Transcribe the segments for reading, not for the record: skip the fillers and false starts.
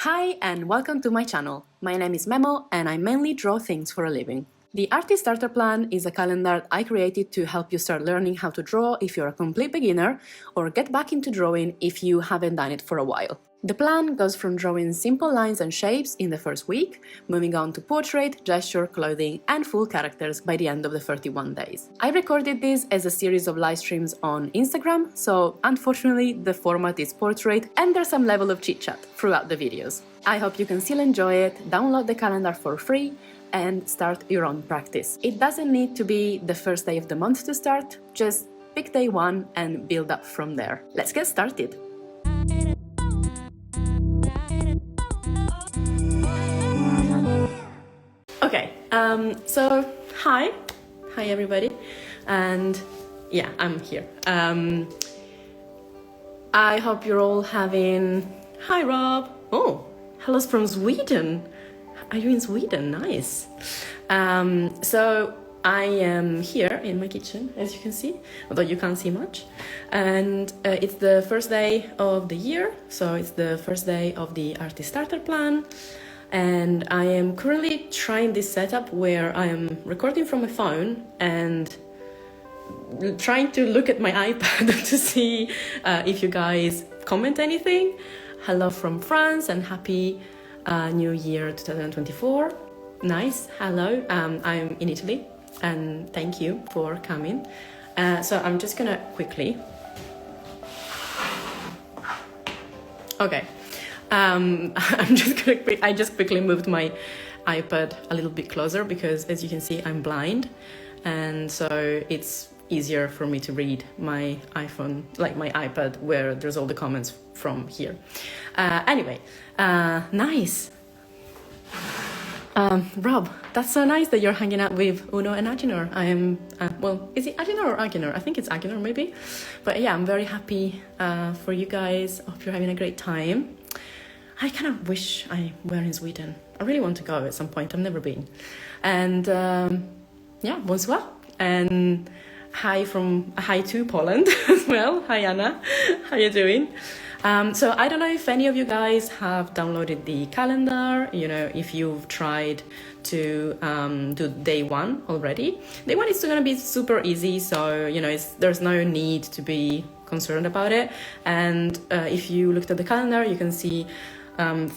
Hi and welcome to my channel. My name is Memo and I mainly draw things for a living. The Artist Starter Plan is a calendar I created to help you start learning how to draw if you're a complete beginner or get back into drawing if you haven't done it for a while. The plan goes from drawing simple lines and shapes in the first week, moving on to portrait, gesture, clothing, and full characters by the end of the 31 days. I recorded this as a series of live streams on Instagram, so unfortunately the format is portrait and there's some level of chit-chat throughout the videos. I hope you can still enjoy it, download the calendar for free, and start your own practice. It doesn't need to be the first day of the month to start, just pick day one and build up from there. Let's get started! Okay, so hi everybody, and yeah, I'm here. I hope you're all having... Hi Rob! Oh, hello from Sweden! Are you in Sweden? Nice! So I am here in my kitchen, as you can see, although you can't see much. And it's the first day of the year, so it's the first day of the Artist Starter Plan. And I am currently trying this setup where I am recording from my phone and trying to look at my iPad to see if you guys comment anything. Hello from France and happy New Year 2024. Nice, hello, I'm in Italy and thank you for coming. So I'm just gonna quickly... Okay. I just quickly moved my iPad a little bit closer because, as you can see, I'm blind, and so it's easier for me to read my iPhone, like my iPad, where there's all the comments from here. Anyway, nice. Rob, that's so nice that you're hanging out with Uno and Aginor. I am, well, is it Aginor or Aginor? I think it's Aginor, maybe. But yeah, I'm very happy for you guys. Hope you're having a great time. I kind of wish I were in Sweden. I really want to go at some point. I've never been. And yeah, bonsoir. And hi to Poland as well. Hi Anna, how you doing? So I don't know if any of you guys have downloaded the calendar, you know, if you've tried to do day one already. Day one is going to be super easy, so, you know, there's no need to be concerned about it. And if you looked at the calendar, you can see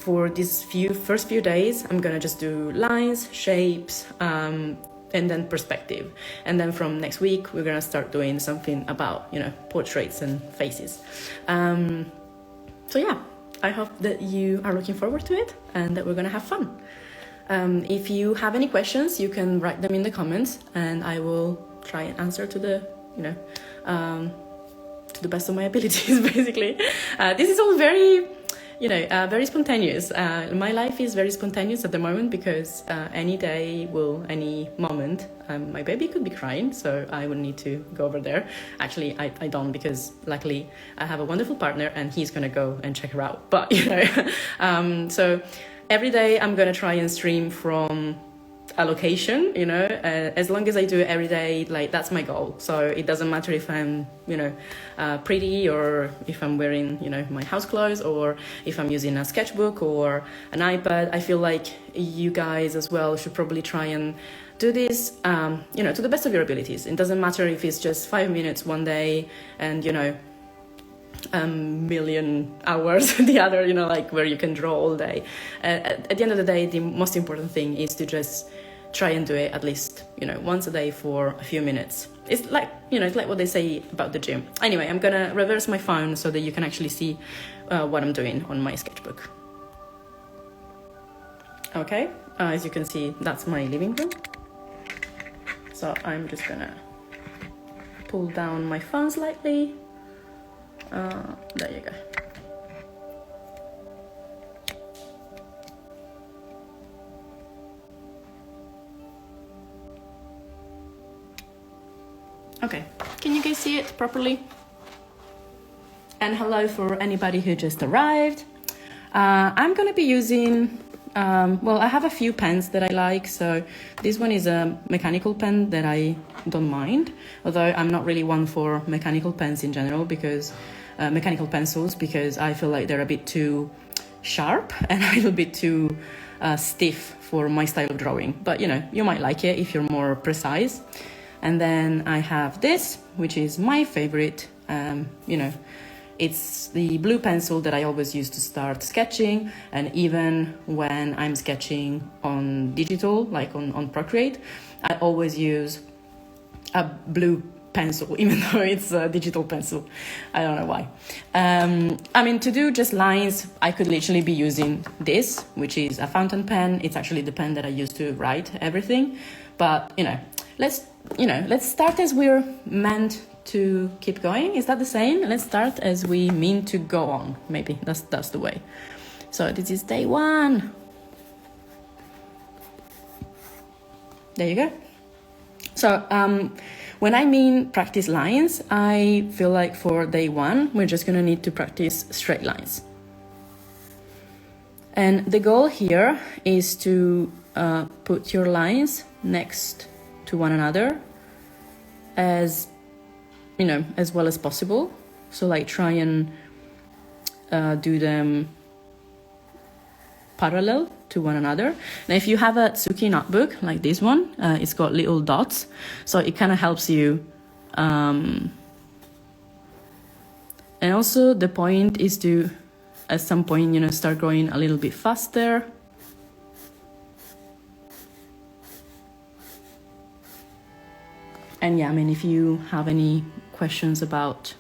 for these first few days, I'm gonna just do lines, shapes, and then perspective. And then from next week, we're gonna start doing something about, you know, portraits and faces. So yeah, I hope that you are looking forward to it and that we're gonna have fun. If you have any questions, you can write them in the comments and I will try and answer to the, you know, to the best of my abilities, basically. This is all very... you know, very spontaneous. My life is very spontaneous at the moment because any day, any moment, my baby could be crying, so I would need to go over there. Actually, I don't, because luckily I have a wonderful partner and he's gonna go and check her out. But, you know, so every day I'm gonna try and stream from a location, you know, as long as I do it every day, like, that's my goal. So it doesn't matter if I'm, you know, pretty, or if I'm wearing, you know, my house clothes, or if I'm using a sketchbook or an iPad. I feel like you guys as well should probably try and do this, you know, to the best of your abilities. It doesn't matter if it's just 5 minutes one day and, you know, a million hours the other, you know, like where you can draw all day. At the end of the day, the most important thing is to just try and do it at least, you know, once a day for a few minutes. It's like, you know, it's like what they say about the gym. Anyway, I'm gonna reverse my phone so that you can actually see what I'm doing on my sketchbook. Okay, as you can see, that's my living room. So I'm just gonna pull down my phone slightly. There you go. Okay, can you guys see it properly? And hello for anybody who just arrived. I'm gonna be using, well, I have a few pens that I like. So this one is a mechanical pen that I don't mind, although I'm not really one for mechanical pens in general, because mechanical pencils, because I feel like they're a bit too sharp and a little bit too stiff for my style of drawing. But, you know, you might like it if you're more precise. And then I have this, which is my favorite, you know, it's the blue pencil that I always use to start sketching. And even when I'm sketching on digital, like on Procreate, I always use a blue pencil, even though it's a digital pencil. I don't know why. I mean, to do just lines, I could literally be using this, which is a fountain pen. It's actually the pen that I use to write everything. But, you know, let's start as we're meant to keep going. Is that the saying? Let's start as we mean to go on. Maybe that's the way. So this is day 1. There you go. So when I mean practice lines, I feel like for day 1, we're just gonna need to practice straight lines. And the goal here is to put your lines next to one another as, you know, as well as possible. So like try and do them parallel to one another. Now, if you have a Tsuki notebook like this one, it's got little dots, so it kind of helps you. And also the point is to, at some point, you know, start going a little bit faster. And yeah, I mean, if you have any questions about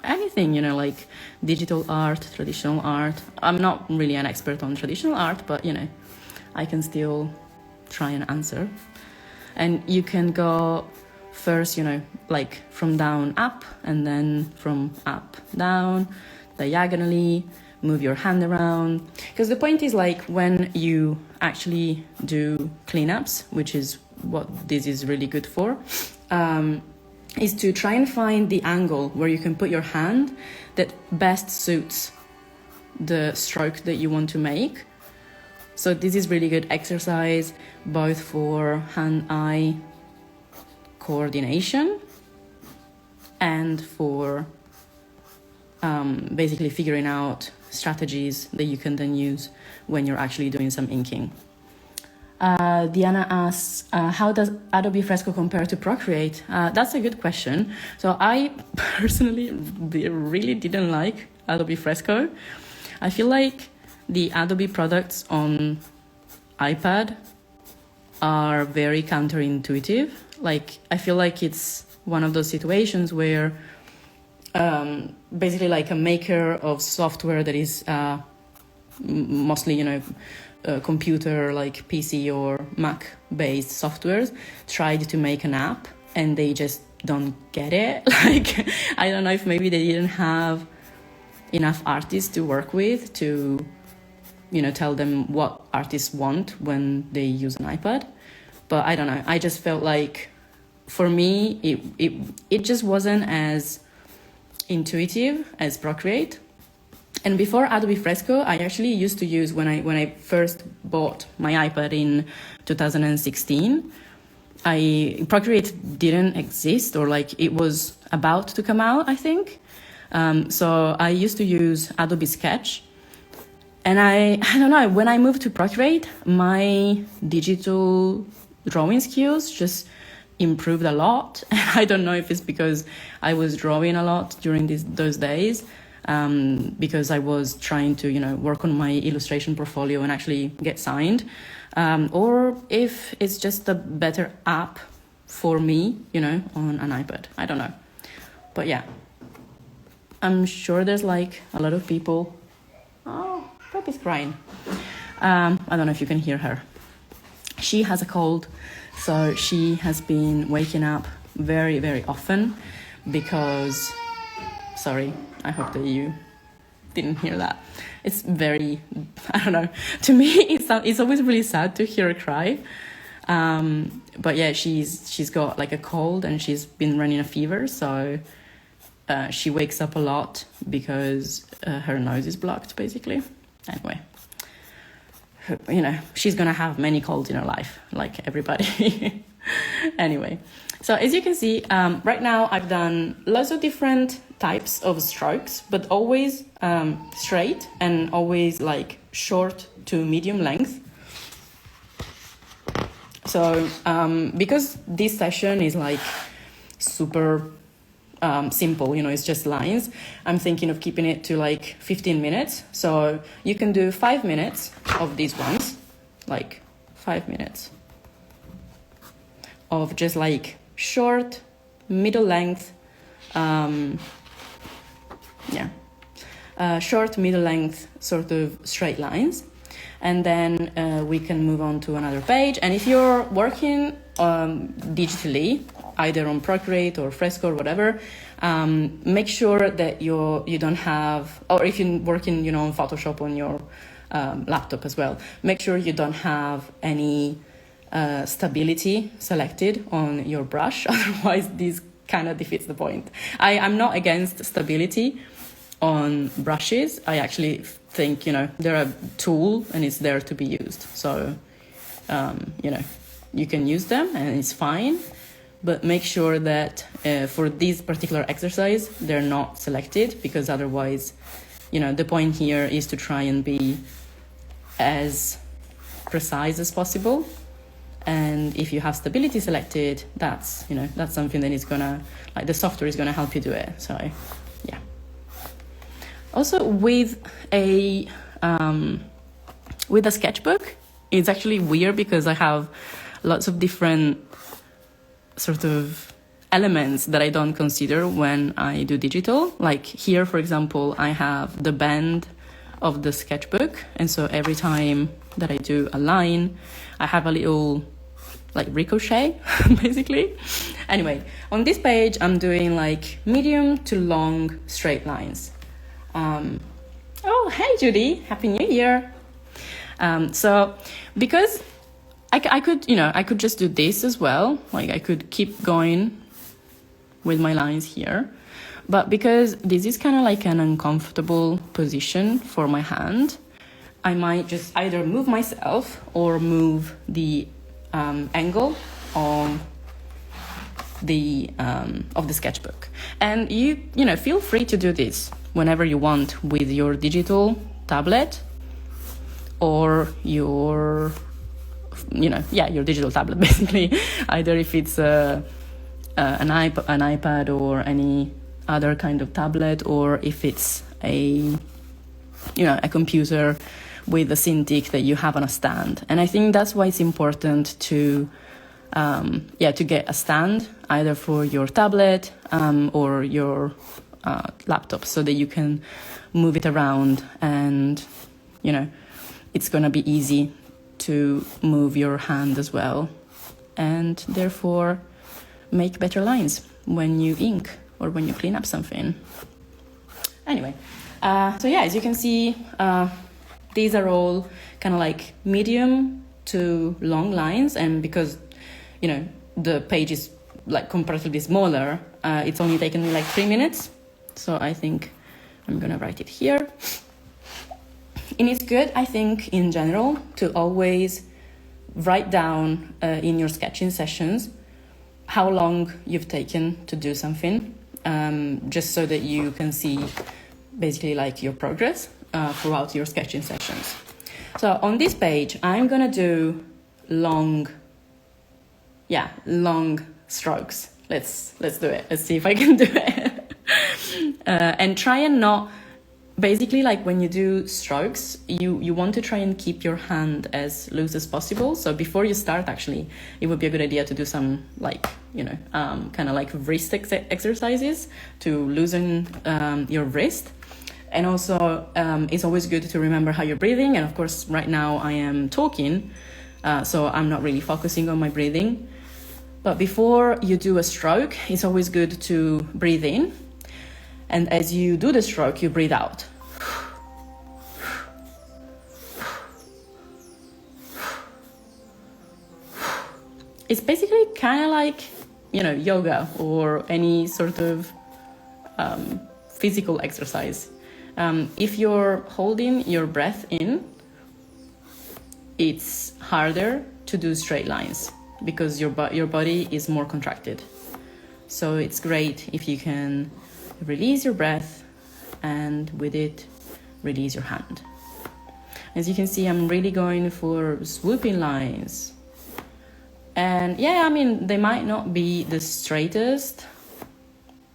anything, you know, like digital art, traditional art. I'm not really an expert on traditional art, but, you know, I can still try and answer. And you can go first, you know, like from down up, and then from up down, diagonally, move your hand around. Because the point is, like, when you actually do cleanups, which is what this is really good for, is to try and find the angle where you can put your hand that best suits the stroke that you want to make. So this is really good exercise both for hand-eye coordination and for basically figuring out strategies that you can then use when you're actually doing some inking. Diana asks, how does Adobe Fresco compare to Procreate? That's a good question. So I personally really didn't like Adobe Fresco. I feel like the Adobe products on iPad are very counterintuitive. Like, I feel like it's one of those situations where basically like a maker of software that is mostly, you know, computer like PC or Mac based softwares tried to make an app and they just don't get it. Like, I don't know if maybe they didn't have enough artists to work with to, you know, tell them what artists want when they use an iPad. But I don't know, I just felt like for me it just wasn't as intuitive as Procreate. And before Adobe Fresco, I actually used to use, when I first bought my iPad in 2016, Procreate didn't exist, or like it was about to come out, I think. So I used to use Adobe Sketch. And I don't know, when I moved to Procreate, my digital drawing skills just improved a lot. I don't know if it's because I was drawing a lot during those days, because I was trying to, you know, work on my illustration portfolio and actually get signed, or if it's just a better app for me, you know, on an iPad. I don't know. But yeah, I'm sure there's like a lot of people. Oh, Peppy's crying. I don't know if you can hear her. She has a cold, so she has been waking up very, very often because, sorry, I hope that you didn't hear that. It's very, I don't know, to me it's always really sad to hear her cry. But yeah, she's got like a cold and she's been running a fever, so she wakes up a lot because her nose is blocked, basically. Anyway, you know, she's gonna have many colds in her life, like everybody. Anyway, So as you can see, right now I've done lots of different types of strokes, but always straight and always like short to medium length. So because this session is like super simple, you know, it's just lines, I'm thinking of keeping it to like 15 minutes. So you can do 5 minutes of these ones, like 5 minutes of just like short, middle length, short, middle length sort of straight lines. And then we can move on to another page. And if you're working digitally, either on Procreate or Fresco or whatever, make sure that you don't have, or if you're working, you know, on Photoshop on your laptop as well, make sure you don't have any stability selected on your brush. Otherwise, this kind of defeats the point. I'm not against stability on brushes. I actually think, you know, they're a tool and it's there to be used. So, you know, you can use them and it's fine, but make sure that for this particular exercise, they're not selected, because otherwise, you know, the point here is to try and be as precise as possible. And if you have stability selected, that's, you know, that's something that is gonna, like, the software is gonna help you do it. So, yeah. Also, with a sketchbook, it's actually weird because I have lots of different sort of elements that I don't consider when I do digital. Like here, for example, I have the bend of the sketchbook, and so every time that I do a line, I have a little like ricochet, basically. Anyway, on this page, I'm doing like medium to long straight lines. Oh, hey Judy, Happy New Year. So because I could, you know, I could just do this as well. Like I could keep going with my lines here, but because this is kind of like an uncomfortable position for my hand, I might just either move myself or move the angle of the sketchbook. And you know, feel free to do this whenever you want with your digital tablet or your, you know, your digital tablet, basically. Either if it's an iPad or any other kind of tablet, or if it's a computer with a Cintiq that you have on a stand. And I think that's why it's important to get a stand either for your tablet or your laptop, so that you can move it around, and you know, it's gonna be easy to move your hand as well, and therefore make better lines when you ink or when you clean up something. Anyway, so yeah, as you can see, these are all kind of like medium to long lines, and because, you know, the page is like comparatively smaller, it's only taken me like 3 minutes. So I think I'm gonna write it here. And it's good, I think, in general, to always write down in your sketching sessions how long you've taken to do something, just so that you can see basically like your progress throughout your sketching sessions. So on this page, I'm gonna do long strokes. Let's do it. Let's see if I can do it. And try and not, basically, like when you do strokes, you want to try and keep your hand as loose as possible. So before you start, actually, it would be a good idea to do some like, you know, kind of like wrist exercises to loosen your wrist. And also, it's always good to remember how you're breathing. And of course, right now I am talking, so I'm not really focusing on my breathing. But before you do a stroke, it's always good to breathe in. And as you do the stroke, you breathe out. It's basically kind of like, you know, yoga or any sort of physical exercise. If you're holding your breath in, it's harder to do straight lines. because your body is more contracted. So it's great if you can release your breath and with it release your hand. As you can see, I'm really going for swooping lines. And yeah, I mean, they might not be the straightest,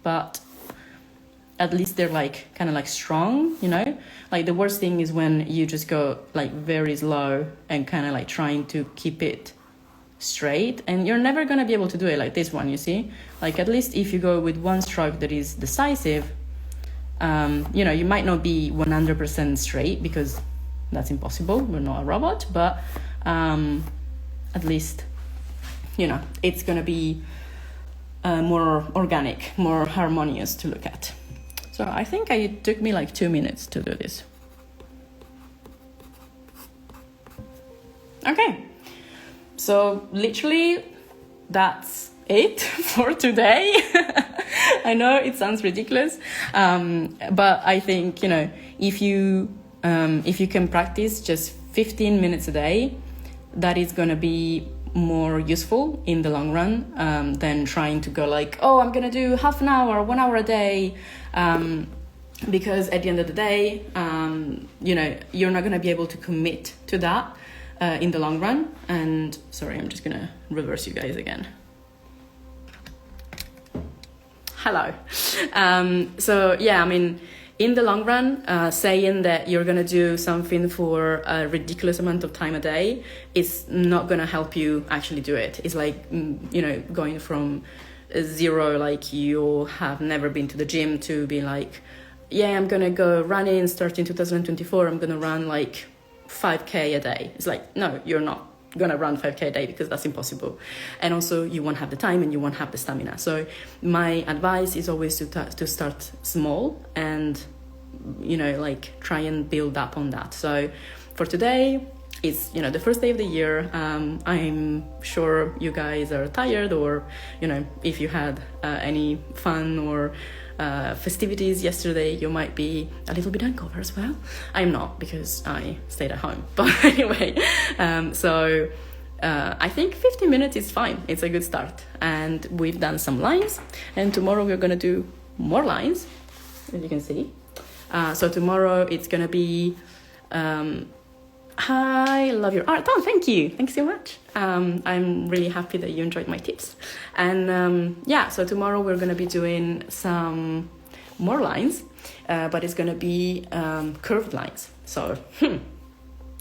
but at least they're like kind of like strong, you know? Like the worst thing is when you just go like very slow and kind of like trying to keep it straight, and you're never going to be able to do it like this one, you see? Like at least if you go with one stroke that is decisive, you know, you might not be 100% straight because that's impossible. We're not a robot, but at least, you know, it's going to be more organic, more harmonious to look at. So I think it took me like 2 minutes to do this. Okay, so literally that's it for today. I know it sounds ridiculous, but I think, you know, if you can practice just 15 minutes a day, that is going to be more useful in the long run than trying to go like, oh, I'm going to do half an hour, 1 hour a day. Because at the end of the day, you know, you're not going to be able to commit to that in the long run. And sorry, I'm just going to reverse you guys again. Hello. So yeah, I mean, in the long run, saying that you're going to do something for a ridiculous amount of time a day is not going to help you actually do it. It's like, you know, going from zero, like you have never been to the gym, to be like, yeah, I'm going to go running starting 2024. I'm going to run like 5K a day. It's like, no, you're not going to run 5K a day because that's impossible. And also you won't have the time and you won't have the stamina. So my advice is always to start small and, you know, like try and build up on that. So for today, it's, you know, the first day of the year. I'm sure you guys are tired, or, you know, if you had any fun or festivities yesterday, you might be a little bit hungover as well. I'm not, because I stayed at home. But anyway, so I think 15 minutes is fine. It's a good start. And we've done some lines, and tomorrow we're going to do more lines, as you can see. So tomorrow it's going to be I love your art. Oh, thank you. Thanks so much. I'm really happy that you enjoyed my tips. And yeah, so tomorrow we're going to be doing some more lines, but it's going to be curved lines. So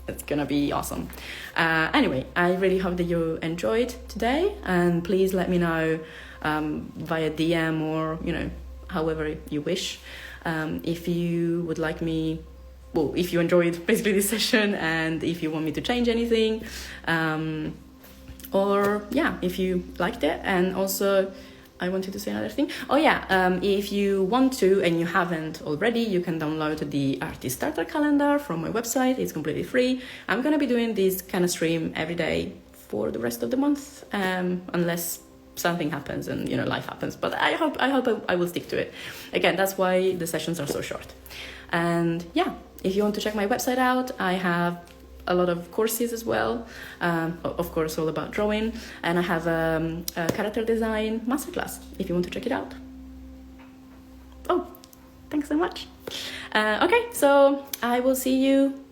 it's going to be awesome. Anyway, I really hope that you enjoyed today, and please let me know via DM or, you know, however you wish, if you would like me, well, if you enjoyed basically this session, and if you want me to change anything, or yeah, if you liked it. And also I wanted to say another thing. Oh yeah, if you want to and you haven't already, you can download the Artist Starter Calendar from my website. It's completely free. I'm gonna be doing this kind of stream every day for the rest of the month, unless something happens and, you know, life happens, but I hope I will stick to it. Again, that's why the sessions are so short. And yeah, if you want to check my website out, I have a lot of courses as well, of course all about drawing, and I have a character design masterclass if you want to check it out. Oh, thanks so much. Okay, so I will see you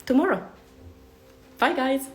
tomorrow. Bye guys.